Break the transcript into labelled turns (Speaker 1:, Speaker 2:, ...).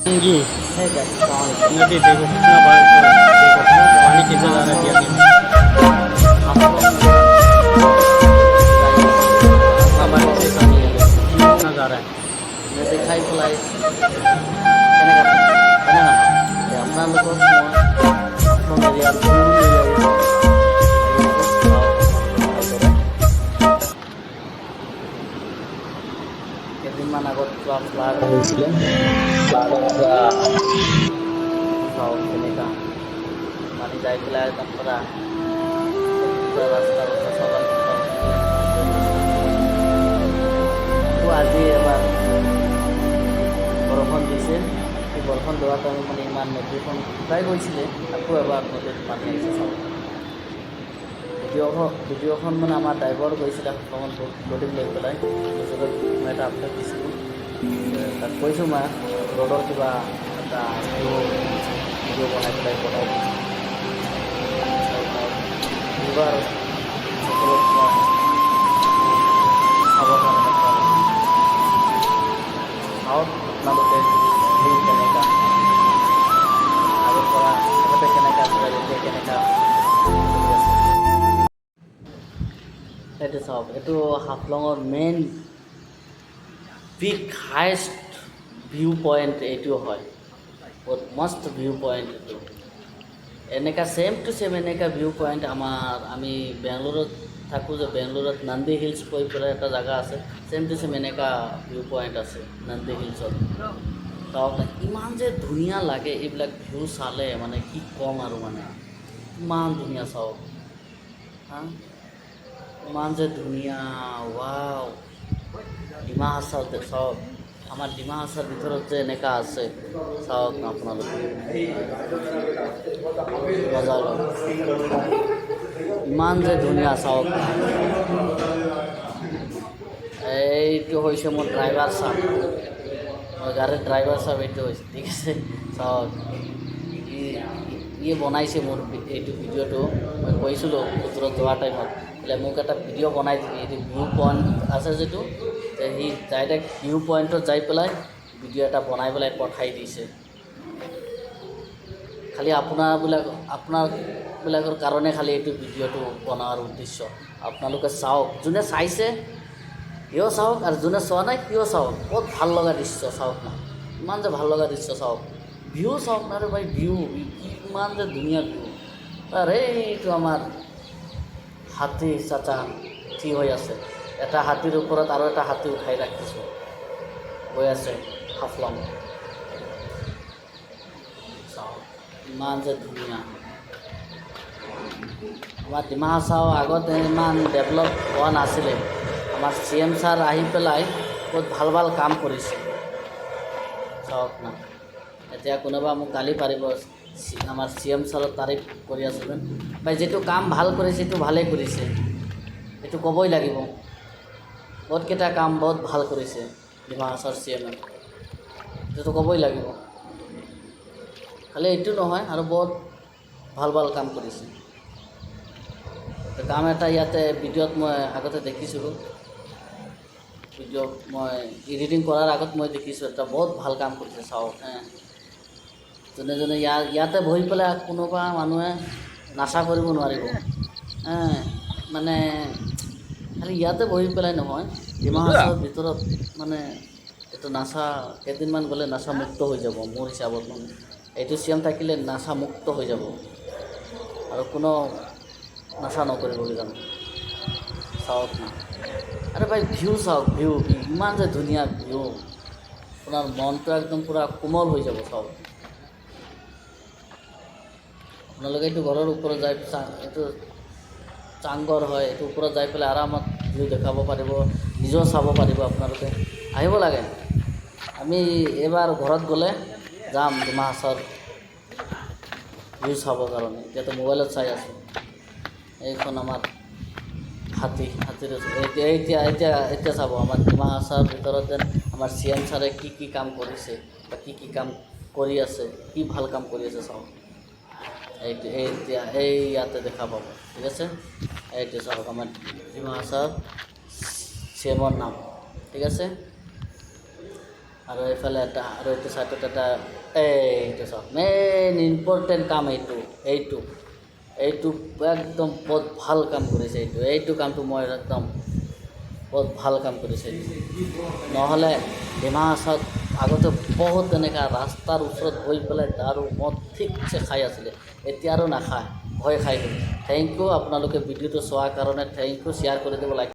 Speaker 1: जी
Speaker 2: है क्या सवाल
Speaker 1: नदी देखो कितना बड़ा देखो पानी कैसे जा रहा है नदी हाँ बारिश से पानी कितना जा रहा है
Speaker 2: দেখাই পেলাই কেনেকৈ কেনেকৈ আপোনালোকক মই অসম এৰিয়াৰ কেইদিনমান আগত যোৱা ফ্লাড হৈছিলে ফ্লাডৰ পৰা চাওক কেনেকুৱা পানী যাই পেলাই একদম পৰা ৰাস্তা চলাচল আজি এবাৰ বৰষুণ দিছে এই বৰষুণ দিয়াৰ কাৰণে মানে ইমান নদীখন শুকাই গৈছিলে আকৌ এবাৰ নদীত পানী আহিছে চাওক ভিডিঅ'খন মানে আমাৰ ড্ৰাইভাৰ গৈছিলে অকণমান লোডিং লৈ পেলাই তাৰপিছত মই এটা আপডেট দিছিলোঁ তাক কৈছোঁ মই ৰ'ডৰ কিবা এটা ভিডিঅ' বনাই পেলাই পঠাই এইবাৰ সকলোক মই চাবৰ কাৰণে চাওক আপোনালোকে ভিউ কেনেকুৱা আগৰ পৰা আগতে কেনেকুৱা আছিলে এতিয়া কেনেকুৱা এইটো চাওক এইটো হাফলঙৰ main big highest view point এইটো হয় বহুত মস্ত ভিউ পইণ্ট এইটো এনেকুৱা ছেম টু ছেম এনেকুৱা ভিউ পইণ্ট আমি বেংগলোৰত থাকোঁ যে বেংগলোৰত নন্দী হিলছ কৈ পেলাই এটা জেগা আছে ছেম টু ছেম এনেকুৱা ভিউ পইণ্ট আছে নন্দী হিলছত চাওক ইমান যে ধুনীয়া লাগে এইবিলাক ভিউ চালে মানে কি ক'ম আৰু মানে ইমান ধুনীয়া চাওক হা ইমান যে ধুনীয়া ৱাও ডিমা হাছাও চাওক আমাৰ ডিমা হাছাৰ ভিতৰত যে এনেকুৱা আছে চাওক আপোনালোকে মজা লওক ইমান যে ধুনীয়া চাওক এইটো হৈছে মোৰ ড্ৰাইভাৰ চাহ মোৰ গাড়ীৰ ড্ৰাইভাৰ চাহ এইটো হৈছে ঠিক আছে চাওক ইয়ে বনাইছে মোৰ এইটো ভিডিঅ'টো মই কৈছিলোঁ ওচৰত যোৱা টাইমত বোলে মোক এটা ভিডিঅ' বনাই দিবি এইটো ভিউ পইণ্ট আছে যিটো সি ডাইৰেক্ট ভিউ পইণ্টত যাই পেলাই ভিডিঅ' এটা বনাই পেলাই পঠাই দিছে খালি আপোনাৰবিলাকৰ কাৰণে খালি এইটো ভিডিঅ'টো বনোৱাৰ উদ্দেশ্য আপোনালোকে চাওক যোনে চাইছে সিও চাওক আৰু যোনে চোৱা নাই সিও চাওক বহুত ভাল লগা দৃশ্য চাওক না ইমান যে ভাল লগা দৃশ্য চাওক ভিউ চাওক না আৰু ভাই ভিউ ইমান যে ধুনীয়া ভিউ আৰু এইটো আমাৰ হাতী চাচা থিয় হৈ আছে এটা হাতীৰ ওপৰত আৰু এটা হাতী উঠাই ৰাখিছোঁ গৈ আছে হাফলং চাওক ইমান যে ধুনীয়া আমাৰ ডিমা হাছাও আগতে ইমান ডেভেলপ হোৱা নাছিলে আমাৰ CM ছাৰ আহি পেলাই বহুত ভাল ভাল কাম কৰিছে চাওক না এতিয়া কোনোবা মোক গালি পাৰিব আমাৰ CM ছাৰৰ তাৰিফ কৰি আছিলোঁ বা যিটো কাম ভাল কৰিছে সেইটো ভালেই কৰিছে এইটো ক'বই লাগিব বহুতকেইটা কাম বহুত ভাল কৰিছে ডিমা হাছাৰ CM এইটোতো ক'বই লাগিব খালি এইটো নহয় আৰু বহুত ভাল ভাল কাম কৰিছে কাম এটা ইয়াতে ভিডিঅ'ত মই আগতে দেখিছিলোঁ ভিডিঅ' মই এডিটিং কৰাৰ আগত মই দেখিছোঁ এটা বহুত ভাল কাম কৰিছে চাওক যোনে যোনে ইয়াতে বহি পেলাই কোনোবা মানুহে নাচা কৰিব নোৱাৰিব মানে খালি ইয়াতে বহি পেলাই নহয় ডিমা হাছাওৰ ভিতৰত মানে এইটো নাচা কেইদিনমান গ'লে নাচা মুক্ত হৈ যাব মোৰ হিচাপত মানে এইটো CM থাকিলে নাচা মুক্ত হৈ যাব আৰু কোনো নাচা নকৰিব কিজানি চাওক না আৰে ভাই ভিউ চাওক ভিউ ইমান যে ধুনীয়া ভিউ আপোনাৰ মনটো একদম পূৰা কোমল হৈ যাব চাওক আপোনালোকে এইটো ঘৰৰ ওপৰত যাই এইটো চাংঘৰ হয় এইটো ওপৰত যাই পেলাই আৰামত ভিউ দেখাব পাৰিব নিজেও চাব পাৰিব আপোনালোকে আহিব লাগে আমি এইবাৰ ঘৰত গ'লে যাম ডিমা হাছাওৰ ভিউ চাবৰ কাৰণে এতিয়াতো মোবাইলত চাই আছোঁ এইখন আমাৰ হাতীৰ এতিয়া চাব আমাৰ ডিমা হাছাওৰ ভিতৰত যেন আমাৰ CM ছাৰে কি কাম কৰিছে বা কি কাম কৰি আছে কি ভাল কাম কৰি আছে চাওক ইয়াতে দেখা পাব ঠিক আছে এইটো চাওক আমাৰ ডিমা হাছাওৰ CMৰ নাম ঠিক আছে আৰু এইফালে এটা আৰু এইটো চাইডত এটা এইটো চাওক মেইন ইম্পৰ্টেণ্ট কাম এইটো একদম বহুত ভাল কাম কৰিছে এইটো কামটো মই একদম বহুত ভাল কাম কৰিছে নহ'লে ডিমা হাছাওত আগতে বহুত তেনেকুৱা ৰাস্তাৰ ওচৰত গৈ পেলাই দাৰু মদ ঠিকছে খাই আছিলে এতিয়া আৰু নাখায় ভয় খাই গ'ল থেংক ইউ আপোনালোকে ভিডিঅ'টো চোৱাৰ কাৰণে থেংক ইউ শ্বেয়াৰ কৰি দিব লাইক